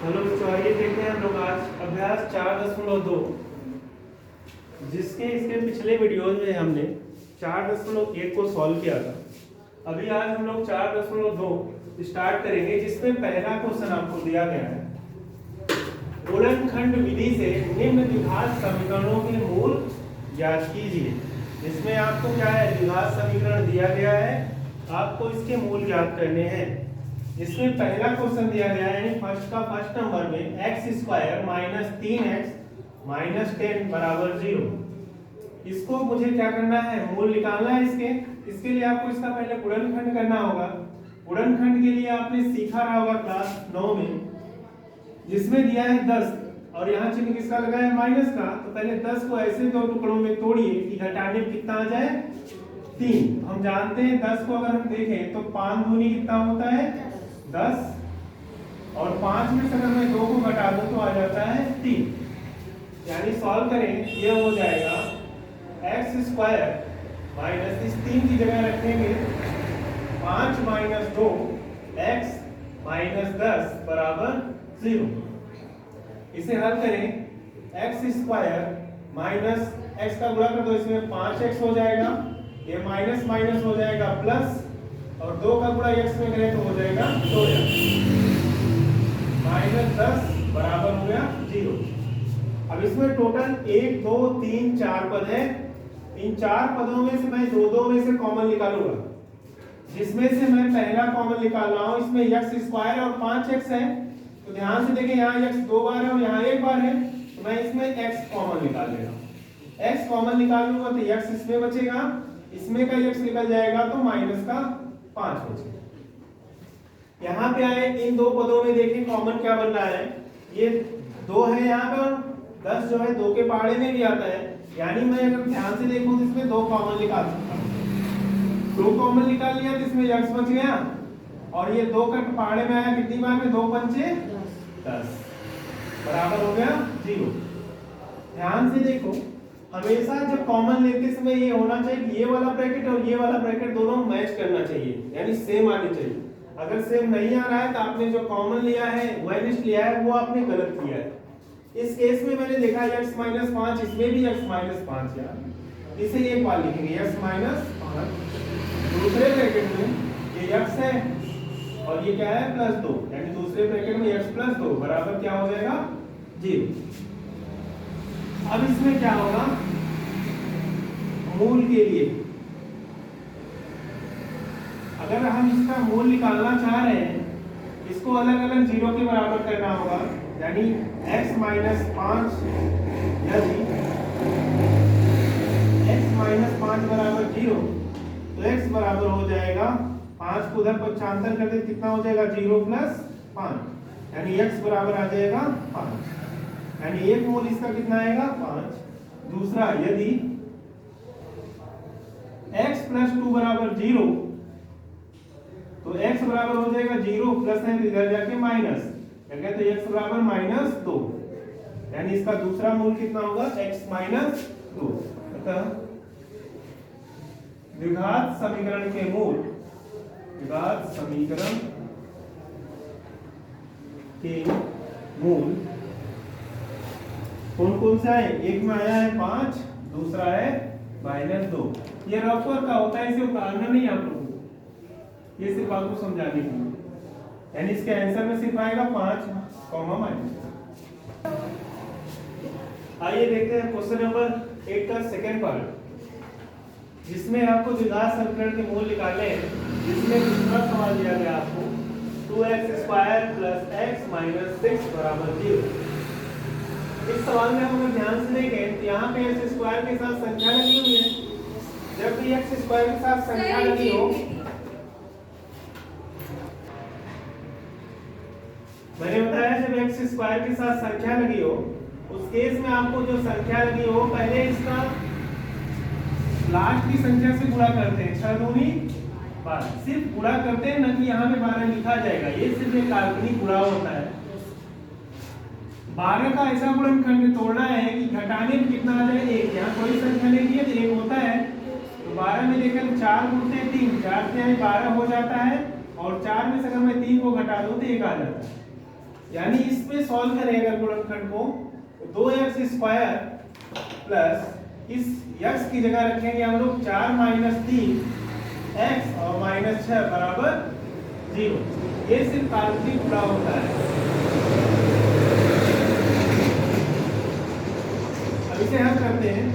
Hello बच्चों, आइए देखते हैं हम लोग आज अभ्यास 4.2 जिसके इसके पिछले वीडियोज में हमने 4.1 को सॉल्व किया था। अभी आज हम लोग 4.2 स्टार्ट करेंगे, जिसमें पहला क्वेश्चन आपको दिया गया है। गुणनखंड विधि से निम्न द्विघात समीकरणों के मूल ज्ञात कीजिए। इसमें आपको क्या है, द्विघात समीकरण दिया गया है, आपको इसके मूल ज्ञात करने हैं। इसमें पहला क्वेश्चन दिया गया है, यानी फर्स्ट नंबर में x² - 3x - 10 बराबर 0। इसको मुझे क्या करना है, मूल निकालना है इसके लिए आपको इसका पहले गुणनखंड करना होगा। गुणनखंड के लिए आपने सीखा रहा होगा क्लास 9 में, जिसमें दिया है 10 और यहाँ चिन्ह किसका लगा है, माइनस का। तो पहले 10 को ऐसे दो टुकड़ों में तोड़िए कि घटाने में कितना आ जाए, 3। हम जानते हैं 10 को अगर हम देखें तो 5 दूनी कितना होता है, 10, और 5 में से अगर मैं 2 को घटा दूं तो आ जाता है 3। यानी सॉल्व करें, ये हो जाएगा x² माइनस इस 3 की जगह रखेंगे 5 - 2 x - 10 बराबर 0। इसे हल करें, x² माइनस x का गुणा कर दो, इसमें 5x हो जाएगा, ये माइनस माइनस हो जाएगा प्लस, और 2 का गुणा x में करें तो हो जाएगा 2x -10 बराबर हो गया 0। अब इसमें टोटल 1 2 3 4 पद है। इन 4 पदों में से मैं दो में से कॉमन निकालूंगा, जिसमें से मैं पहला कॉमन निकाल रहा हूं। इसमें x² और 5x है, तो ध्यान से देखें, यहाँ x 2 बार है और यहाँ 1 बार है, तो मैं इसमें x कॉमन निकाल ले रहा हूं। x कॉमन निकाल लूंगा तो x इसमें बचेगा, इसमें का x निकल जाएगा तो माइनस का 5 बचेगा। यहाँ पे आए, इन दो पदों में देखें कॉमन क्या बन रहा है, ये 2 है यहाँ पे, और 10 जो है 2 के पहाड़े में भी आता है। यानी मैं अगर ध्यान से देखूं तो इसमें 2 कॉमन निकाल सकता हूं। 2 कॉमन निकाल लिया तो इसमें x बच गया, और ये 2 का पहाड़े में आया कितनी बार में, 2 पंचे 10 बराबर हो गया 0। ध्यान से देखो, हमेशा जब कॉमन लेते समय ये होना चाहिए कि ये वाला ब्रैकेट और ये वाला ब्रैकेट दोनों मैच करना चाहिए, यानी सेम आनी चाहिए। अगर सेम नहीं आ रहा है तो आपने जो कॉमन लिया है, वाइनिस्ट लिया है, वो आपने गलत किया है। इस केस में मैंने देखा x - 5, इसमें भी x - 5 यार, इसे एक बार लिखेंगे x - 5, दूसरे ब्रैकेट में ये x है और ये क्या है, +2, यानी दूसरे ब्रैकेट में x + 2 बराबर क्या हो जाएगा, 0। अब इसमें क्या होगा, मूल के लिए अगर हम इसका मूल निकालना चाह रहे हैं, इसको अलग अलग 0 के बराबर करना होगा। यानी x - 5 यदि x - 5 बराबर 0, तो x बराबर हो जाएगा 5 को उधर पक्षांतर कर दे, कितना हो जाएगा, 0 + 5, यानी x बराबर आ जाएगा 5। यानी एक मूल इसका कितना आएगा, 5। दूसरा, यदि x + 2 बराबर 0, तो x बराबर हो जाएगा 0, प्लस है इधर जाके माइनस, क्या तो x बराबर -2, यानी इसका दूसरा मूल कितना होगा, x - 2। अतः द्विघात समीकरण के मूल, द्विघात समीकरण के मूल कौन कौन सा है, एक में आया है 5, दूसरा है -2। ये रफ वर्क का होता है, इसे उतारना नहीं आप लोगों को, ये सिर्फ आपको समझाने के लिए। यानी इसके आंसर में सिर्फ आएगा 5, -। आइए देखते हैं क्वेश्चन नंबर 8 का सेकंड पार्ट, जिसमें आपको द्विघात समीकरण के मूल निकालने हैं। जिसमें दूसरा सवाल दिया गया आपको, 2x² + x - 6 बराबर 0। इस सवाल में हम अगर ध्यान से देखें तो यहाँ पे x² के साथ संख्या लगी हुई है। जब भी x² के साथ संख्या लगी हो, मैंने बताया जब x² के साथ संख्या लगी हो, उस केस में आपको जो संख्या लगी हो, पहले इसका लास्ट की संख्या से गुणा करते हैं, 6 दूनी 12, सिर्फ गुणा करते हैं, न कि यहाँ पे 12 लिखा जाएगा, ये सिर्फ एक काल्पनिक गुणा होता है। 12 का ऐसा गुणनखंड तोड़ना है कि घटाने में कितना आ जाए, 1। यहाँ कोई संख्या नहीं है तो 1 होता है, तो 12 में देखकर 4 गुणते 3, 4 से 12 हो जाता है, और 4 में से अगर मैं 3 को घटा दूं तो 1 आ जाता है। यानी इसमें सॉल्व करें अगर गुणनखंड को, 2x स्क्वायर प्लस इस x की जगह रखेंगे हम लोग 4 - 3 x और -6 बराबर 0। ये सिर्फ काल्पनिक गुणा होता है। अब इसे हल करते हैं।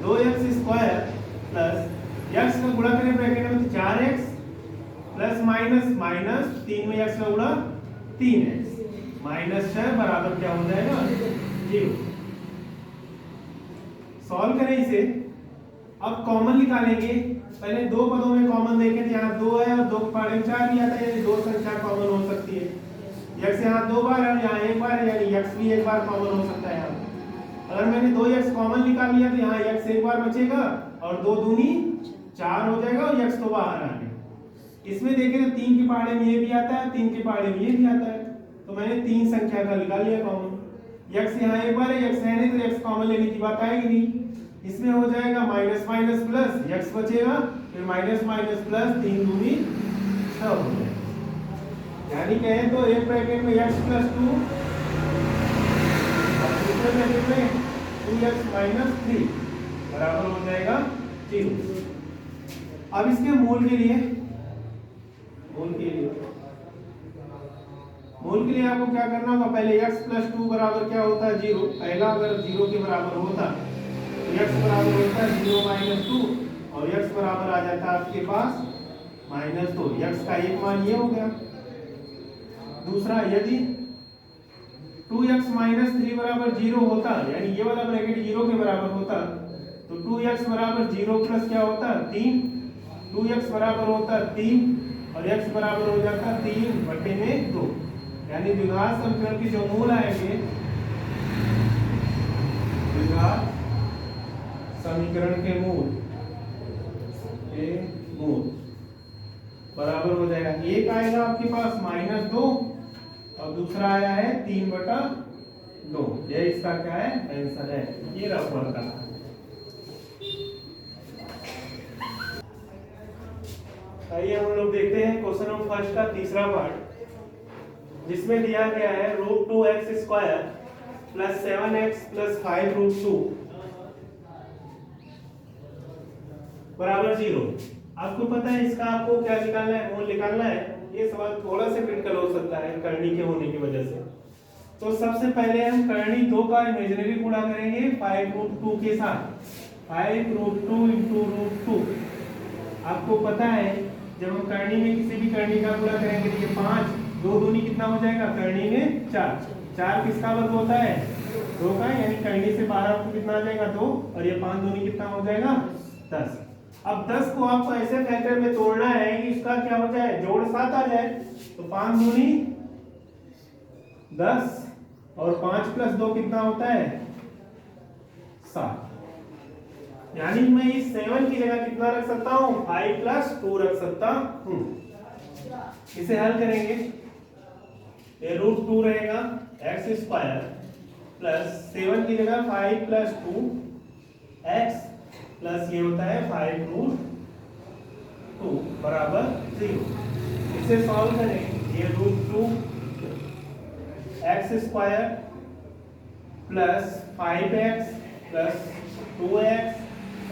2x स्क्वायर प्लस x का गुणा करें ब्रैकेट में 4x प्लस माइनस 3 में x का गुणा 3x -6 बराबर क्या हो जाएगा 0। सॉल्व करें इसे। अब कॉमन निकालेंगे। पहले दो पदों में कॉमन देखें तो यहाँ 2 है और 2 के पहाड़े में 4 भी आता है, यानी दो संख्या कॉमन हो सकती है। x यहाँ 2 बार है और यहाँ 1 बार है, यानी x भी 1 बार कॉमन हो सकता है यहाँ। अगर मैंने 2x कॉमन निकाल लिया तो यहाँ x 1 बार बचेगा और 2 दूनी 4 हो जाएगा और x तो बाहर आ गया। इसमें देखें तो 3 के पहाड़े में ये भी आता है, 3 के पहाड़े में ये भी आता है, तो मैंने 3 संख्या का निकाल लिया कॉमन। x यहाँ 1 बार है, x है नहीं तो x कॉमन लेने की बात आएगी नहीं। इसमें हो जाएगा माइनस प्लस x बचेगा, फिर माइनस प्लस 3 दूनी 6 हो जाएगा। यानी कहें तो एक ब्रैकेट में x + 2 और दूसरे ब्रैकेट में 2x - 3 बराबर हो जाएगा 0। अब इसके मूल के लिए आपको क्या करना होगा, पहले x + 2 बराबर क्या होता है 0। पहला अगर 0 के बराबर होता तो x बराबर होता है 0 - 2 और x बराबर आ जाता है आपके पास -2। x का एक मान ये हो गया। दूसरा, यदि 2x - 3 बराबर 0 होता, यानी ये वाला ब्रैकेट 0 के बराबर होता, तो 2x बराबर 0 प्लस क्या होता 3, 2x बराबर होता 3 और x बराबर हो जाता 3/2। यानी द्विघात समीकरण के जो मूल आएंगे, द्विघात समीकरण के मूल बराबर हो जाएगा, एक आएगा आपके पास -2 और दूसरा आया है 3/2। ये इसका क्या है आंसर है। ये रफर का। आइए हम लोग देखते हैं क्वेश्चन नंबर फर्स्ट का तीसरा पार्ट, जिसमें दिया गया है √2x² + 7x + 5√2 बराबर 0। आपको पता है इसका आपको क्या निकालना है, मूल निकालना है। ये सवाल थोड़ा सा क्रिटिकल हो सकता है करनी के होने की वजह से। तो सबसे पहले हम करनी 2 का इमेजिनरी गुणा करेंगे 5√2 के साथ। 5√2 × √2। आपको पता है जब हम करनी में किसी भी करनी का गुणा करेंगे तो ये 5, 2 दूनी कितना हो जाएगा, करनी में 4। 4 किसका वर्ग होता है 2 का, यानी करनी से बाहर आपको कितना आ जाएगा 2 और ये 5 दूनी कितना हो जाएगा 10। अब 10 को आपको ऐसे फैक्टर में तोड़ना है कि इसका क्या हो जाए, जोड़ 7 आ जाए। तो 5 दूनी 10 और 5 + 2 कितना होता है 7। यानी मैं इस 7 की जगह कितना रख सकता हूं 5 + 2 रख सकता हूं। इसे हल करेंगे। ये √2 रहेगा x² प्लस 7 की जगह 5 + 2 x प्लस ये होता है 5√2 बराबर 0। इसे सॉल्व करें। ये √2 x² plus 5x plus 2x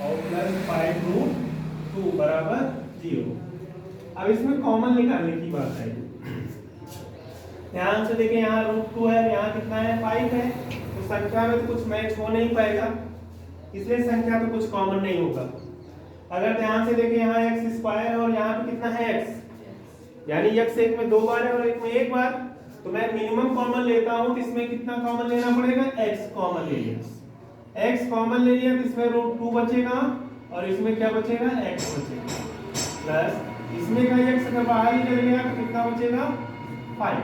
और प्लस 5√2 बराबर 0। अब इसमें कॉमन निकालने की बात है। ध्यान से देखें, यहाँ √2 है, यहाँ कितना है 5 है, तो संख्या में तो कुछ मैच हो नहीं पाएगा, इसलिए संख्या तो कुछ कॉमन नहीं होगा। अगर ध्यान से देखें यहाँ x² और यहाँ पे कितना है x, यानी x एक में 2 बार है और एक में 1 बार, तो मैं मिनिमम कॉमन लेता हूँ तो इसमें कितना कॉमन लेना पड़ेगा, x कॉमन ले लिया। x कॉमन ले लिया तो इसमें √2 बचेगा और इसमें क्या बचेगा x बचेगा, प्लस इसमें का x अगर बाहर ही चल गया तो कितना बचेगा 5।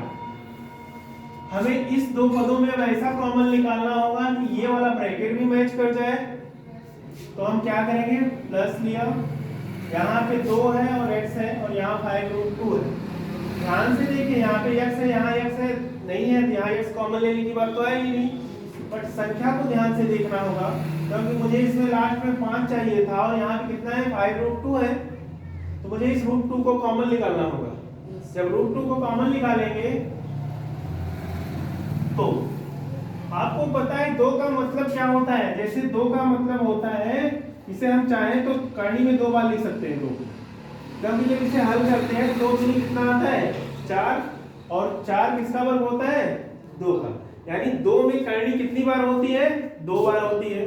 हमें इस दो पदों में अब ऐसा कॉमन निकालना होगा कि ये वाला ब्रैकेट भी मैच कर जाए। तो हम क्या करेंगे, प्लस लिया, यहाँ पे 2 है और x है और यहाँ 5√2 है। ध्यान से देखिए, यहाँ पे x है, यहाँ x है नहीं है, तो यहाँ x कॉमन लेने की बात तो आएगी नहीं, बट संख्या को ध्यान से देखना होगा, क्योंकि मुझे इसमें लास्ट में 5 चाहिए था और यहाँ पे कितना है 5√2 है, तो मुझे इस √2 को कॉमन निकालना होगा। जब √2 को कॉमन निकालेंगे तो आपको पता है 2 का मतलब क्या होता है। जैसे 2 का मतलब होता है, इसे हम चाहें तो करनी में 2 बार लिख सकते हैं 2। जब जब इसे हल करते हैं 2 दूनी कितना आता है 4, और 4 किसका वर्ग होता है 2 का, यानी 2 में करनी कितनी बार होती है 2 बार होती है।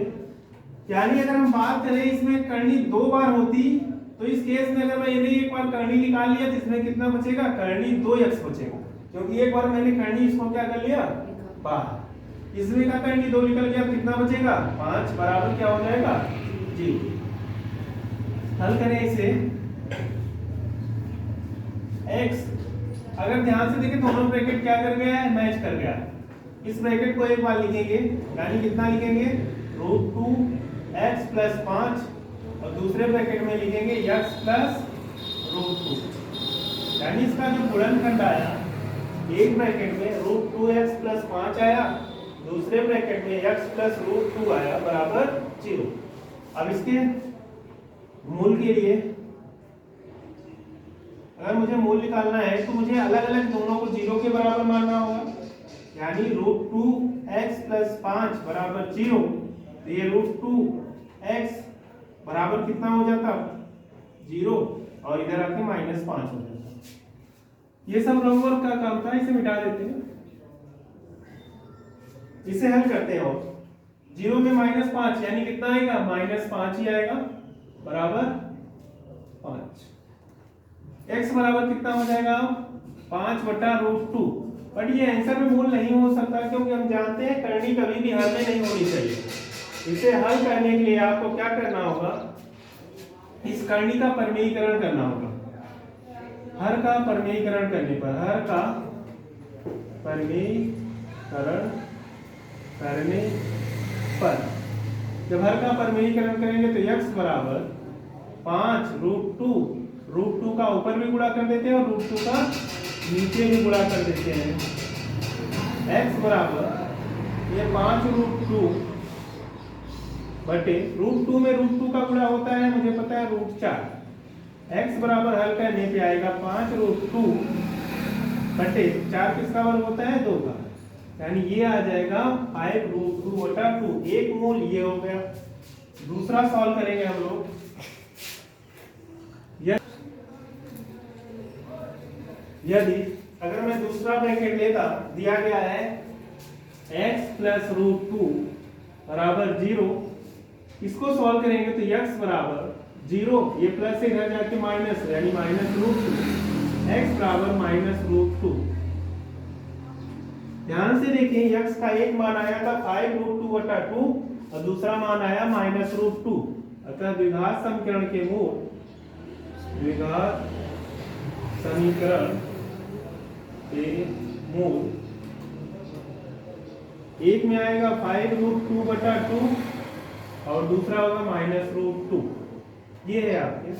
यानी अगर हम बात करें इसमें करनी 2 बार होती, तो इस केस में अगर मैं यदि एक बार करनी निकाल लिया तो इसमें कितना बचेगा करनी 2x बचेगा, क्योंकि एक बार मैंने करनी इसको क्या कर लिया बाहर। इसमें का करनी 2 निकल गया, कितना बचेगा 5 बराबर क्या हो जाएगा 0। हल करें इसे x, अगर ध्यान से देखें दोनों ब्रैकेट क्या कर गया है मैच कर गया। इस ब्रैकेट को एक बार लिखेंगे, यानी कितना लिखेंगे √2x + 5, और दूसरे ब्रैकेट में लिखेंगे x + √2, यानी इसका जो गुणनखंड आया एक ब्रैकेट में √2x + 5 आया, दूसरे ब्रैकेट में x + √2 आया बराबर 0। अब इसके मूल के लिए अगर मुझे मूल निकालना है तो मुझे अलग अलग दोनों को 0 के बराबर मानना होगा, यानी √2x + 5 बराबर 0। तो ये √2x बराबर कितना हो जाता 0, और इधर आके -5 हो जाता। ये सब रंग का काम था, इसे मिटा देते हैं, इसे हल करते हैं। और 0 में -5 यानी कितना आएगा -5 ही आएगा बराबर 5। x बराबर कितना हो जाएगा 5/√2। बट ये आंसर में मूल नहीं हो सकता, क्योंकि हम जानते हैं करनी कभी भी हल में नहीं होनी चाहिए। इसे हल करने के लिए आपको क्या करना होगा, इस करनी का परमेयीकरण करना होगा। हर का परमेयीकरण करने पर, हर का परमेयीकरण करने पर, जब हर का परमेयीकरण करेंगे तो x बराबर 5√2 का ऊपर भी गुणा कर देते हैं और √2 का नीचे भी गुणा कर देते हैं। x बराबर ये 5√2 बटे √2 में √2 का गुणा होता है मुझे पता है √4। x बराबर हल करने पे आएगा 5√2 बटे 4 किसका वर्ग होता है 2 का, यानी ये आ जाएगा 5√2/2। एक मूल ये हो गया। दूसरा सॉल्व करेंगे हम लोग। यदि अगर मैं दूसरा ब्रैकेट लेता, दिया गया है x + √2 बराबर 0, इसको सॉल्व करेंगे तो x बराबर 0, ये प्लस से इधर जाके माइनस, यानी -√2, x बराबर -√2। ध्यान से देखिए x का एक मान आया था 5√2/2 और दूसरा मान आया -√2। अतः द्विघात समीकरण के मूल, द्विघात समीकरण के मूल एक में आएगा 5√2/2 और दूसरा होगा -√2। ये है आपके